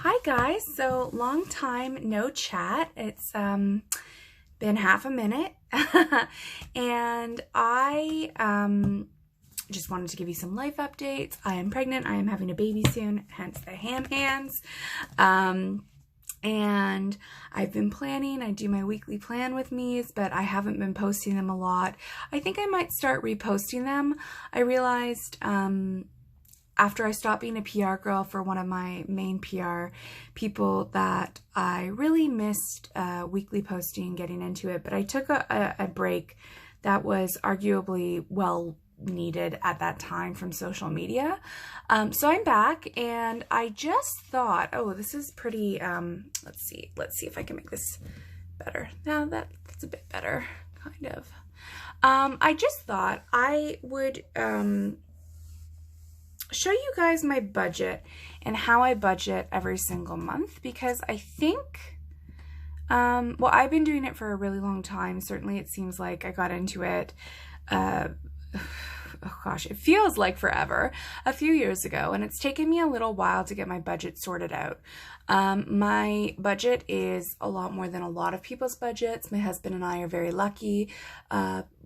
Hi guys, so long time no chat. It's been half a minute and I just wanted to give you some life updates. I am pregnant. I am having a baby soon, hence the ham hands. And I've been planning. I do my weekly plan with me's, but I haven't been posting them a lot. I think I might start reposting them. I realized after I stopped being a PR girl for one of my main PR people that I really missed weekly posting, getting into it, but I took a break that was arguably well needed at that time from social media. So I'm back and I just thought, oh, this is pretty, let's see if I can make this better. Now that's a bit better, kind of. I just thought I would show you guys my budget and how I budget every single month, because I think, well, I've been doing it for a really long time. Certainly it seems like I got into it, oh gosh, it feels like forever, a few years ago, and it's taken me a little while to get my budget sorted out. My budget is a lot more than a lot of people's budgets. My husband and I are very lucky.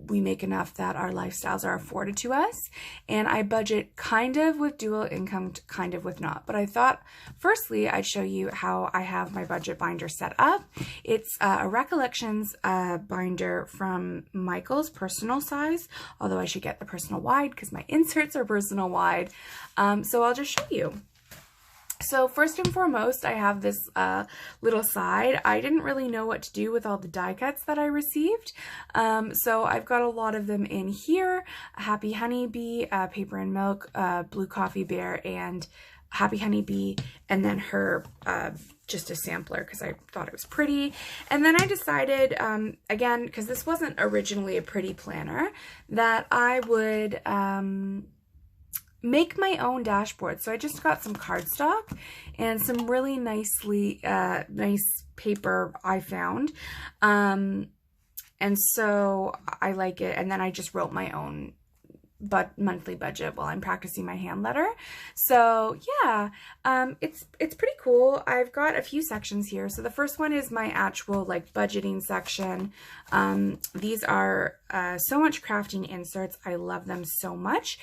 We make enough that our lifestyles are afforded to us, and I budget kind of with dual income, kind of with not. But I thought, firstly, I'd show you how I have my budget binder set up. It's a Recollections binder from Michael's personal size, although I should get the personal wide because my inserts are personal wide. So I'll just show you. So first and foremost, I have this little side. I didn't really know what to do with all the die cuts that I received. So I've got a lot of them in here. Happy Honeybee, Paper and Milk, Blue Coffee Bear, and Happy Honeybee, and then her just a sampler because I thought it was pretty. And then I decided, again, because this wasn't originally a pretty planner, that I would make my own dashboard. So I just got some cardstock and some really nice paper I found. And so I like it. And then I just wrote my own monthly budget while I'm practicing my hand letter. So yeah, it's pretty cool. I've got a few sections here. So the first one is my actual like budgeting section. These are so much crafting inserts. I love them so much.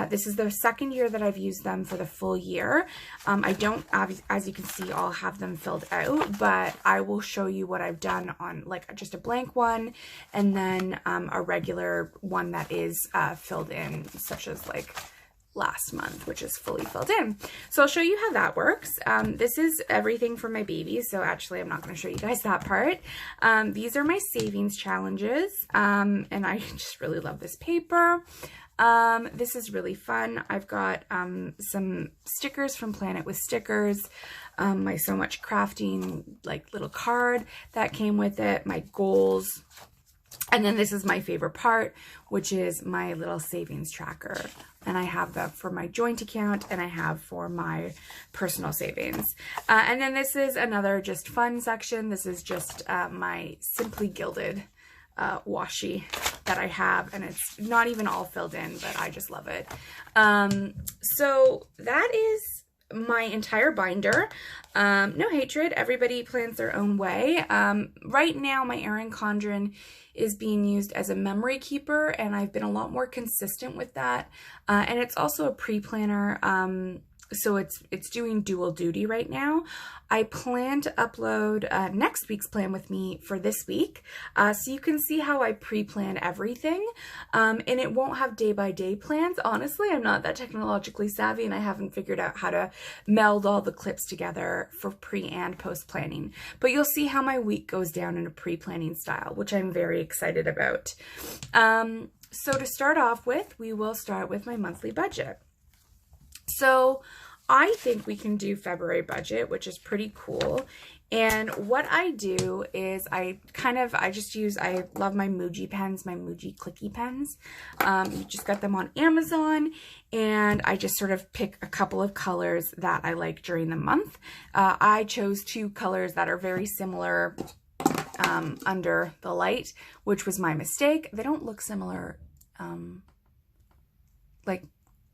This is the second year that I've used them for the full year. I don't, as you can see, all have them filled out, but I will show you what I've done on like just a blank one, and then a regular one that is filled in, such as like last month, which is fully filled in. So I'll show you how that works. This is everything for my baby, so actually I'm not going to show you guys that part. These are my savings challenges, and I just really love this paper. This is really fun. I've got some stickers from Planet with Stickers, my So Much Crafting like little card that came with it, my goals. And then this is my favorite part, which is my little savings tracker. And I have that for my joint account, and I have for my personal savings. And then this is another just fun section. This is just my Simply Gilded washi that I have, and it's not even all filled in, but I just love it. So that is my entire binder. No hatred, everybody plans their own way. Right now my Erin Condren is being used as a memory keeper, and I've been a lot more consistent with that. And it's also a pre-planner, so it's doing dual duty right now. I plan to upload next week's plan with me for this week, so you can see how I pre-plan everything, and it won't have day-by-day plans. Honestly, I'm not that technologically savvy, and I haven't figured out how to meld all the clips together for pre and post planning, but you'll see how my week goes down in a pre-planning style, which I'm very excited about. So to start off with, we will start with my monthly budget. So I think we can do February budget, which is pretty cool. And what I do is I love my Muji pens, my Muji clicky pens. You just got them on Amazon, and I just sort of pick a couple of colors that I like during the month. I chose two colors that are very similar under the light, which was my mistake. They don't look similar like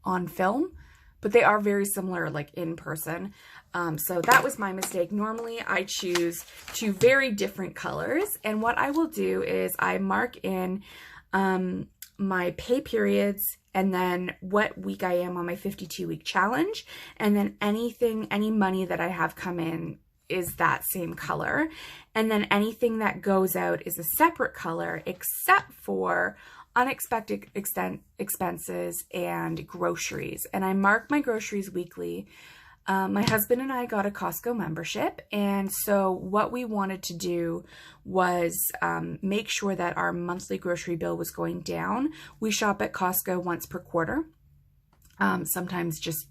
on film, but they are very similar like in person. So that was my mistake. Normally I choose two very different colors, and what I will do is I mark in my pay periods and then what week I am on my 52-week challenge, and then any money that I have come in is that same color, and then anything that goes out is a separate color except for unexpected expenses and groceries. And I mark my groceries weekly. My husband and I got a Costco membership, and so what we wanted to do was make sure that our monthly grocery bill was going down. We shop at Costco once per quarter, sometimes just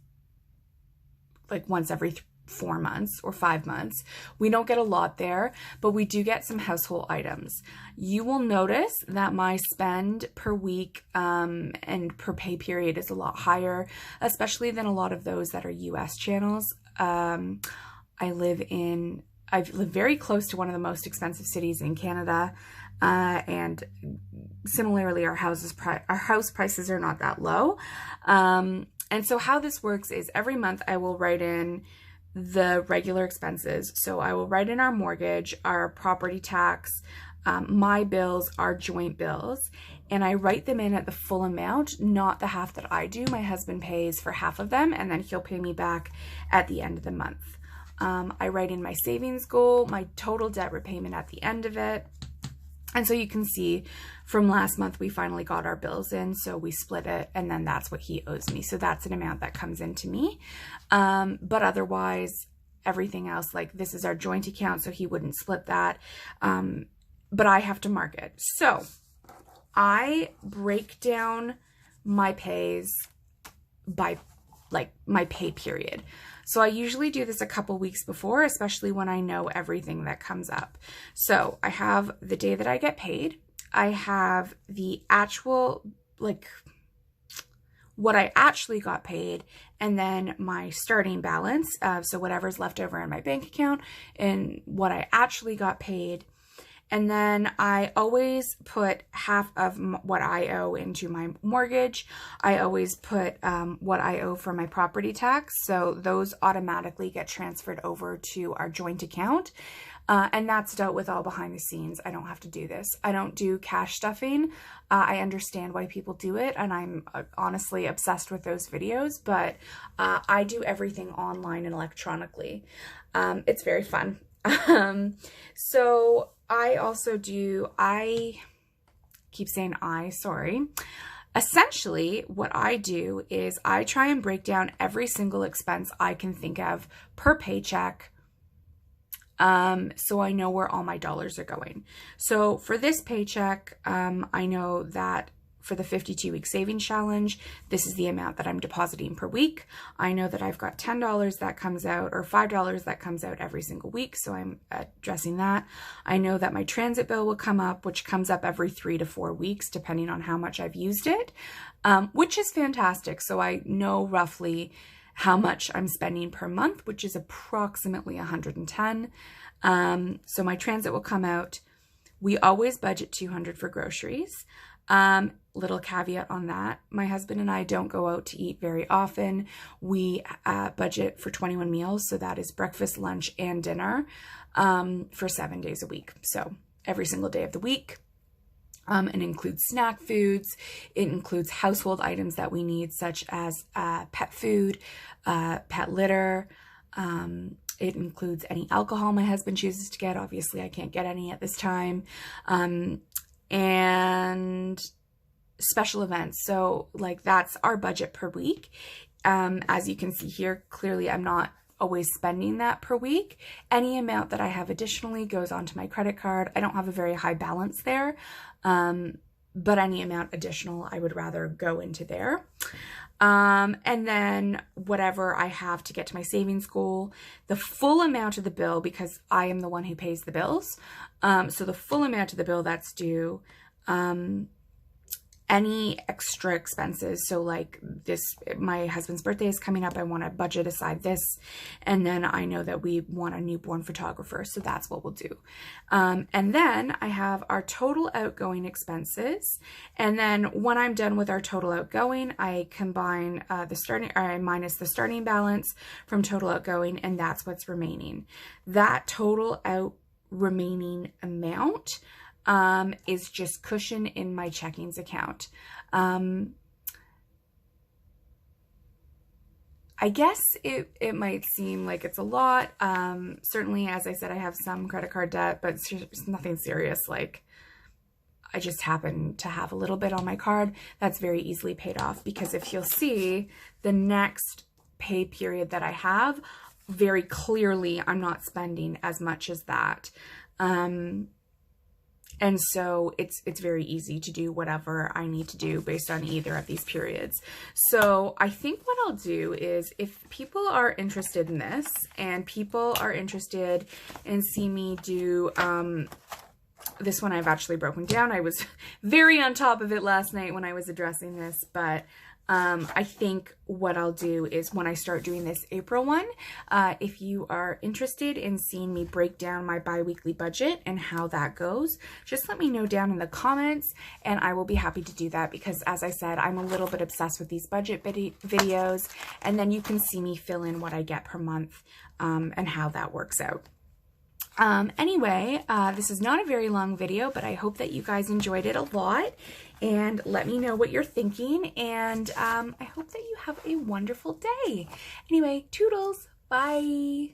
like once every 4 months or 5 months. We don't get a lot there, but we do get some household items. You will notice that my spend per week and per pay period is a lot higher, especially than a lot of those that are US channels. I live very close to one of the most expensive cities in Canada, and similarly our house prices are not that low. And so how this works is every month I will write in the regular expenses. So I will write in our mortgage, our property tax, my bills, our joint bills, and I write them in at the full amount, not the half that I do. My husband pays for half of them, and then he'll pay me back at the end of the month. I write in my savings goal, my total debt repayment at the end of it. And so you can see from last month, we finally got our bills in, so we split it, and then that's what he owes me. So that's an amount that comes into me. But otherwise, everything else, like this is our joint account, so he wouldn't split that. But I have to mark it. So I break down my pays by like my pay period. So I usually do this a couple weeks before, especially when I know everything that comes up. So I have the day that I get paid. I have the actual, like what I actually got paid, and then my starting balance. So whatever's left over in my bank account and what I actually got paid. And then I always put half of what I owe into my mortgage. I always put what I owe for my property tax. So those automatically get transferred over to our joint account. And that's dealt with all behind the scenes. I don't have to do this. I don't do cash stuffing. I understand why people do it, and I'm honestly obsessed with those videos, but I do everything online and electronically. It's very fun. So I also do, sorry. Essentially, what I do is I try and break down every single expense I can think of per paycheck, so I know where all my dollars are going. So for this paycheck, I know that for the 52-week savings challenge, this is the amount that I'm depositing per week. I know that I've got $10 that comes out, or $5 that comes out every single week, so I'm addressing that. I know that my transit bill will come up, which comes up every 3 to 4 weeks, depending on how much I've used it, which is fantastic. So I know roughly how much I'm spending per month, which is approximately $110. So my transit will come out. We always budget $200 for groceries. Little caveat on that. My husband and I don't go out to eat very often. We budget for 21 meals. So that is breakfast, lunch, and dinner for 7 days a week. So every single day of the week. It includes snack foods. It includes household items that we need, such as pet food, pet litter. It includes any alcohol my husband chooses to get. Obviously, I can't get any at this time. And special events. So like that's our budget per week. As you can see here, clearly I'm not always spending that per week. Any amount that I have additionally goes onto my credit card. I don't have a very high balance there, but any amount additional I would rather go into there. And then whatever I have to get to my savings goal, the full amount of the bill, because I am the one who pays the bills. So the full amount of the bill that's due, any extra expenses. So like this, my husband's birthday is coming up. I want to budget aside this. And then I know that we want a newborn photographer. So that's what we'll do. And then I have our total outgoing expenses. And then when I'm done with our total outgoing, I combine I minus the starting balance from total outgoing, and that's what's remaining. That total remaining amount is just cushion in my checkings account. I guess it might seem like it's a lot. Certainly, as I said, I have some credit card debt, but it's nothing serious. Like, I just happen to have a little bit on my card that's very easily paid off, because if you'll see the next pay period that I have, very clearly I'm not spending as much as that. And so it's very easy to do whatever I need to do based on either of these periods. So I think what I'll do is, if people are interested in this and people are interested in seeing me do, this one I've actually broken down. I was very on top of it last night when I was addressing this, but I think what I'll do is, when I start doing this April one, if you are interested in seeing me break down my bi-weekly budget and how that goes, just let me know down in the comments, and I will be happy to do that, because as I said, I'm a little bit obsessed with these budget videos, and then you can see me fill in what I get per month and how that works out. Anyway, this is not a very long video, but I hope that you guys enjoyed it a lot, and let me know what you're thinking, and I hope that you have a wonderful day. Anyway, toodles, bye!